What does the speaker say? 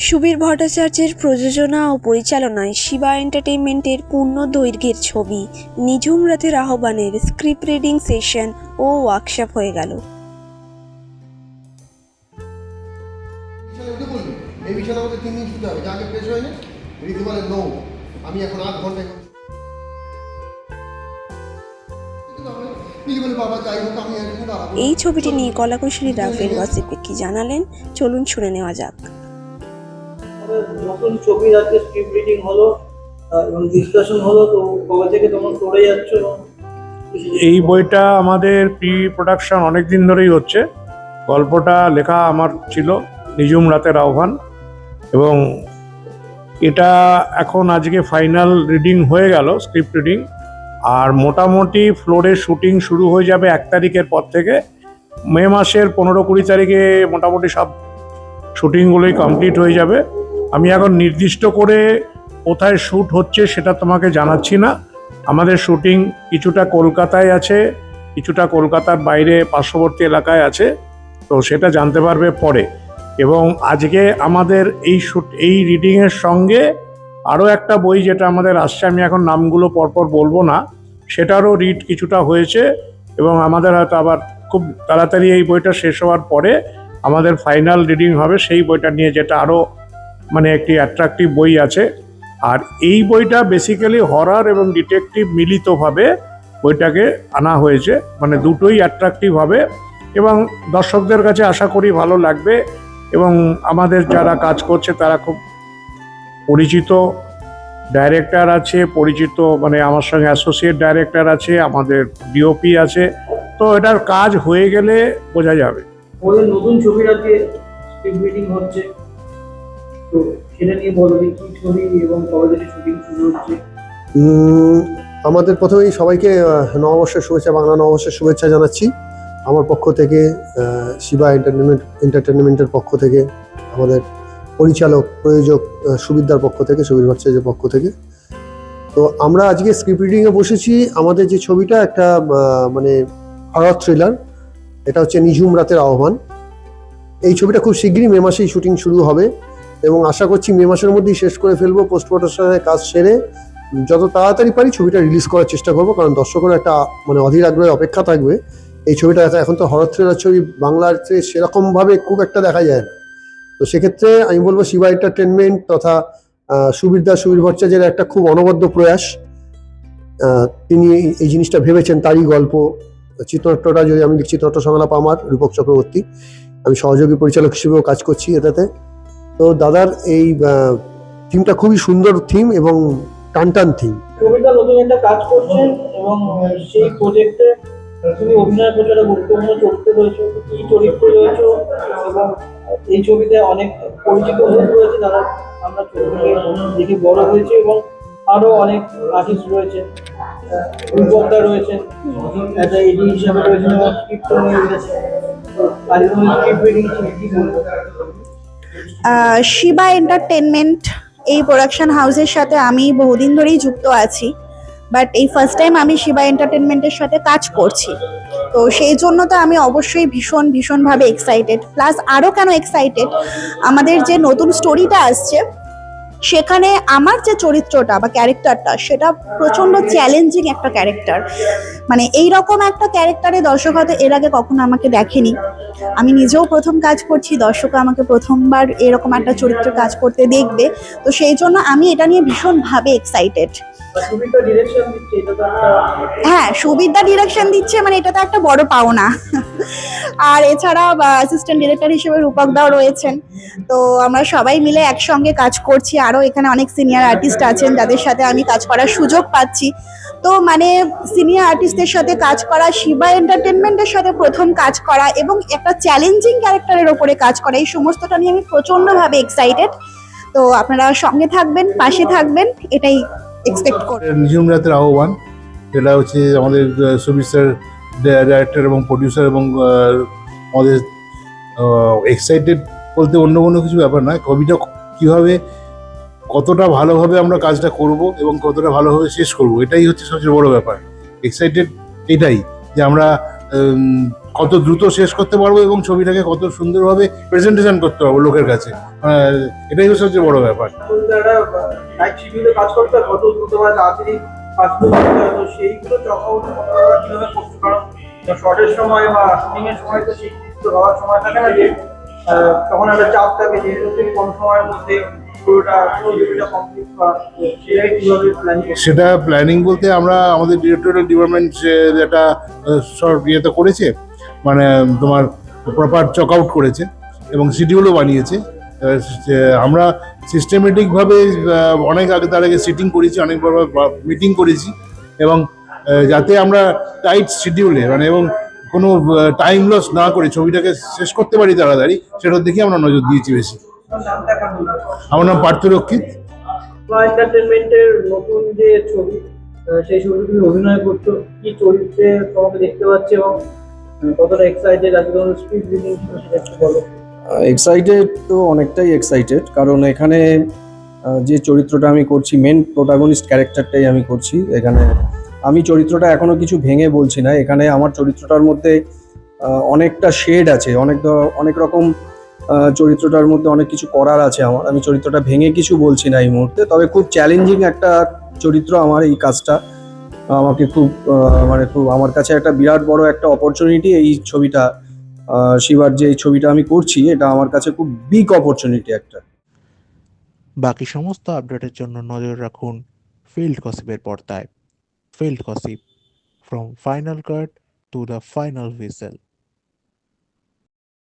সুবীর ভট্টাচার্যের প্রযোজনা ও পরিচালনায় শিবা এন্টারটেইনমেন্টের পূর্ণ দৈর্ঘ্যের ছবি নিঝুম রাতের আহ্বানের স্ক্রিপ্ট রিডিং সেশন ও ওয়ার্কশপ হয়ে গেল। এই বিষয়ে আমাদের 3 দিন ছুটি হবে, যাকে প্রেস হয়নি রীতি বলে নো, আমি এখন 8 ঘন্টা এই ছবিটি নিয়ে কলাকুশলী রাফেল ওয়াসিফকে কি জানালেন, চলুন শুনে নেওয়া যাক। নতুন ছবির আজকে স্ক্রিপ্ট রিডিং হলো এবং ডিসকাশন হলো, তো কবে থেকে তোমরা করে যাচ্ছ? এই বইটা আমাদের প্রি প্রোডাকশন অনেক দিন ধরেই হচ্ছে। গল্পটা লেখা আমার ছিল নিঝুম রাতের আহ্বান, এবং এটা এখন আজকে ফাইনাল রিডিং হয়ে গেল, স্ক্রিপ্ট রিডিং। আর মোটামুটি ফ্লোরের শুটিং শুরু হয়ে যাবে 1 তারিখের পর থেকে। মে মাসের 15-20 তারিখে মোটামুটি সব শুটিংগুলোই কমপ্লিট হয়ে যাবে। আমি এখন নির্দিষ্ট করে কোথায় শ্যুট হচ্ছে সেটা তোমাকে জানাচ্ছি না। আমাদের শুটিং কিছুটা কলকাতায় আছে, কিছুটা কলকাতার বাইরে পার্শ্ববর্তী এলাকায় আছে, তো সেটা জানতে পারবে পরে। এবং আজকে আমাদের এই রিডিংয়ের সঙ্গে আরও একটা বই যেটা আমাদের আসছে, আমি এখন নামগুলো পরপর বলবো না, সেটারও রিড কিছুটা হয়েছে। এবং আমাদের হয়তো আবার খুব তাড়াতাড়ি এই বইটা শেষ হওয়ার পরে আমাদের ফাইনাল রিডিং হবে সেই বইটা নিয়ে, যেটা আরও মানে একটি অ্যাট্রাকটিভ বই আছে। আর এই বইটা বেসিক্যালি হরর এবং ডিটেকটিভ মিলিতভাবে বইটাকে আনা হয়েছে, মানে দুটোই অ্যাট্রাকটিভ হবে এবং দর্শকদের কাছে আশা করি ভালো লাগবে। এবং আমাদের যারা কাজ করছে তারা খুব পরিচিত ডাইরেক্টর আছে, পরিচিত মানে আমার সঙ্গে অ্যাসোসিয়েট ডাইরেক্টর আছে, আমাদের ডিওপি আছে, তো এটার কাজ হয়ে গেলে বোঝা যাবে। ওদের নতুন ছবির আজকে স্ক্রিপ্ট রিডিং হচ্ছে, তো সেটা নিয়ে বলবে কি ছবি এবং কবে থেকে শুটিং শুরু হচ্ছে? আমাদের প্রথমেই সবাইকে নববর্ষের শুভেচ্ছা, বাংলা নববর্ষের শুভেচ্ছা জানাচ্ছি আমার পক্ষ থেকে, শিবা এন্টারটেনমেন্টের পক্ষ থেকে, আমাদের পরিচালক প্রযোজক সুবিরদার পক্ষ থেকে, সুবীর ভট্টাচার্যের পক্ষ থেকে। তো আমরা আজকে স্ক্রিপ্ট রিডিংয়ে বসেছি। আমাদের যে ছবিটা একটা মানে হরর থ্রিলার, এটা হচ্ছে নিঝুম রাতের আহ্বান। এই ছবিটা খুব শীঘ্রই মে মাসেই শুটিং শুরু হবে এবং আশা করছি মে মাসের মধ্যেই শেষ করে ফেলবো। পোস্ট প্রোডাকশনের কাজ সেরে যত তাড়াতাড়ি পারি ছবিটা রিলিজ করার চেষ্টা করবো, কারণ দর্শকের একটা মানে অধীর আগ্রহে অপেক্ষা থাকবে এই ছবিটা। এখন তো হরর থ্রিলার ছবি বাংলাতে সেরকমভাবে খুব একটা দেখা যায় না, তো সেক্ষেত্রে আমি বলবো শিবা এন্টারটেনমেন্ট তথা সুবীর ভট্টাচার্যের একটা খুব অনবদ্য প্রয়াস। তিনি এই জিনিসটা ভেবেছেন, তারই গল্প। চিত্রনাট্যটা যদি আমি লিখছি, চিত্রনাট্য সংলাপ আমার রূপক চক্রবর্তী, আমি সহযোগী পরিচালক হিসেবেও কাজ করছি এটাতে। তো দাদার এই থিমটা খুবই সুন্দর থিম এবং টানটান থিম। ছবিটা নতুন একটা কাজ করছেন এবং সেই প্রজেক্টে তুমি অভিনয় করছো, একটা গুরুত্বপূর্ণ চরিত্র রয়েছে। কি চরিত্র রয়েছে? এবং এই ছবিতে অনেক পরিচিত মুখ রয়েছে, যারা আমরা ছোট থেকে দেখে বড় হয়েছে, এবং আরো অনেক আর্টিস্ট রয়েছেন, রূপকদা রয়েছেন, একটা এডি হিসাবে রয়েছেন এবং স্ক্রিপ্ট নিয়ে রয়েছে। স্ক্রিপ্ট রিডিং কি বলবো? শিবা এন্টারটেনমেন্ট এই প্রোডাকশন হাউসের সাথে আমি বহুদিন ধরেই যুক্ত আছি, বাট এই ফার্স্ট টাইম আমি শিবা এন্টারটেনমেন্টের সাথে কাজ করছি। তো সেই জন্য তো আমি অবশ্যই ভীষণভাবে এক্সাইটেড। প্লাস আরও কেন এক্সাইটেড, আমাদের যে নতুন স্টোরিটা আসছে সেখানে আমার যে চরিত্রটা বা ক্যারেক্টারটা, সেটা প্রচণ্ড চ্যালেঞ্জিং একটা ক্যারেক্টার। মানে এইরকম একটা ক্যারেক্টারে দর্শক হয়তো এর আগে কখনো আমাকে দেখেনি। আমি নিজেও প্রথম কাজ করছি, দর্শক আমাকে প্রথমবার এরকম একটা চরিত্রে কাজ করতে দেখবে। তো সেই জন্য আমি এটা নিয়ে ভীষণভাবে এক্সাইটেড। হ্যাঁ, সুবিরদা ডিরেকশন দিচ্ছে, মানে এটা তো একটা বড় পাওনা। আর এছাড়া অ্যাসিস্ট্যান্ট ডিরেক্টর হিসেবে রূপক দাও রয়েছেন। তো আমরা সবাই মিলে একসঙ্গে কাজ করছি। আরও এখানে অনেক সিনিয়র আর্টিস্ট আছেন যাদের সাথে আমি কাজ করার সুযোগ পাচ্ছি। তো মানে সিনিয়র আর্টিস্টদের সাথে কাজ করা, শিবা এন্টারটেনমেন্টের সাথে প্রথম কাজ করা এবং একটা চ্যালেঞ্জিং ক্যারেক্টারের ওপরে কাজ করা, এই সমস্তটা নিয়ে আমি প্রচণ্ডভাবে এক্সাইটেড। তো আপনারা সঙ্গে থাকবেন, পাশে থাকবেন, এটাই এক্সপেক্ট করি। নিঝুম রাতের আহ্বান, যেটা হচ্ছে আমাদের সুবীর স্যার ডাইরেক্টর এবং প্রডিউসার, এবং আমাদের এক্সাইটেড বলতে অন্য কোনো কিছু ব্যাপার না। ছবিটা কীভাবে কতটা ভালোভাবে আমরা কাজটা করব এবং কতটা ভালোভাবে শেষ করব, এটাই হচ্ছে সবচেয়ে বড় ব্যাপার। এক্সাইটেড এটাই যে আমরা কত দ্রুত শেষ করতে পারবো এবং ছবিটাকে কত সুন্দরভাবে প্রেজেন্টেশন করতে পারবো লোকের কাছে, এটাই হচ্ছে সবচেয়ে বড় ব্যাপার। যারা টাইট শিডিউলে কাজ করতে হয়, কত দ্রুত বা তাড়াতাড়ি কাজগুলো করতে হয়, তো সেইগুলো চক আউট কিভাবে করতে পারো? শর্টের সময় বা শুটিং এর সময় তো সেই কিছু হওয়ার সময় থাকে না, যে তখন একটা চাপ থাকে যে তুমি কম সময়ের মধ্যে পুরোটা ছবিটা কমপ্লিট করা, সেটাই কিভাবে প্ল্যানিং? সেটা প্ল্যানিং বলতে আমরা আমাদের ডিরেক্টরিয়াল ডিপার্টমেন্ট একটা শর্ট ইয়েতে করেছে, মানে তোমার প্রপার চক আউট করেছে এবং শিডিউলও বানিয়েছে। আমরা সিস্টেমেটিকভাবে অনেক আগে তার আগে সিটিং করেছি, অনেক বড় মিটিং করেছি এবং যাতে আমরা টাইট শিডিউলে মানে এবং কোনো টাইম লস না করে ছবিটাকে শেষ করতে পারি তাড়াতাড়ি, সেটার দিকে আমরা নজর দিয়েছি বেশি। আমার নাম পার্থরক্ষিত। এন্টারটেনমেন্টের নতুন যে ছবি, সেই ছবিতে তুমি অভিনয় করছো, কি চরিত্রে তোমাকে দেখতে পাচ্ছি এবং কতটা এক্সাইটেড আজকে তোমার স্পিড রিডিং সেটা একটু বলো। এক্সাইটেড তো অনেকটাই এক্সাইটেড, কারণ এখানে যে চরিত্রটা আমি করছি, মেন প্রোটাগনিস্ট ক্যারেক্টারটাই আমি করছি এখানে। আমি চরিত্রটা এখনো কিছু ভেঙে বলছি না, এখানে আমার চরিত্রটার মধ্যে অনেকটা শেড আছে, অনেক রকম চরিত্রটার মধ্যে অনেক কিছু করার আছে আমার। আমি চরিত্রটা ভেঙে কিছু বলছি না এই মুহূর্তে, তবে খুব চ্যালেঞ্জিং একটা চরিত্র আমার এই কাজটা। আমাকে খুব আমার কাছে একটা বিরাট বড় একটা অপরচুনিটি এই ছবিটা, শিবার যে এই ছবিটা আমি করছি, এটা আমার কাছে খুব বিগ অপরচুনিটি একটা। বাকি সমস্ত আপডেটের জন্য নজর রাখুন ফিল্ড গসিপের পর্দায়। Field gossip, from final cut to the final whistle.